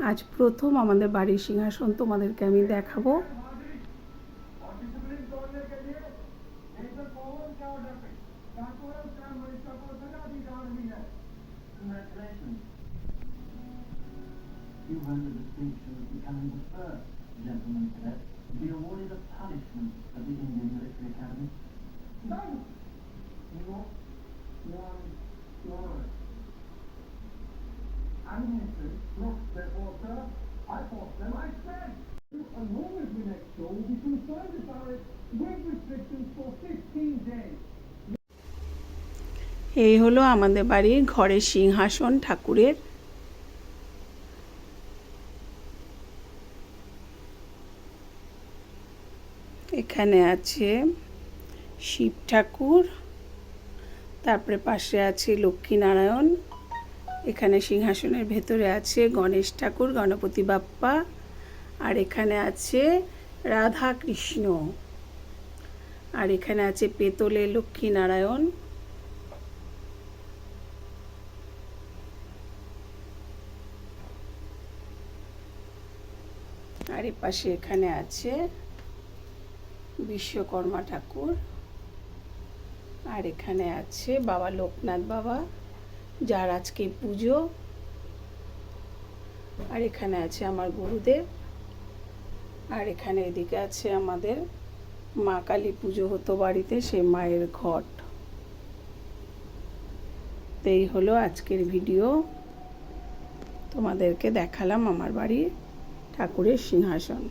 আজ প্রথম আমাদের বাড়ির সিংহাসন তোমাদেরকে আমি দেখাবো। You earned the distinction of becoming the first gentleman cadet to be awarded a punishment at the Indian Military Academy. No! Not one line. I'm innocent, not their author. I fought them, I said! As long as we next show, we be confined to Paris with restrictions for 15 days. এই হলো আমাদের বাড়ির ঘরের সিংহাসন ঠাকুরের। এখানে আছে শিব ঠাকুর, তারপরে পাশে আছে লক্ষ্মীনারায়ণ, এখানে সিংহাসনের ভেতরে আছে গণেশ ঠাকুর, গণপতি বাপ্পা, আর এখানে আছে রাধা কৃষ্ণ, আর এখানে আছে পেতলে লক্ষ্মীনারায়ণ, আর এ পাশে এখানে আছে বিশ্বকর্মা ঠাকুর, আর এখানে আছে বাবা লোকনাথ বাবা, যার আজকে পুজো, আর এখানে আছে আমার গুরুদেব, আর এখানে এদিকে আছে আমাদের মা কালী পুজো হতো বাড়িতে, সে মায়ের ঘট। তো এই হলো আজকের ভিডিও, তোমাদেরকে দেখালাম আমার বাড়ির ঠাকুরের সিংহাসন।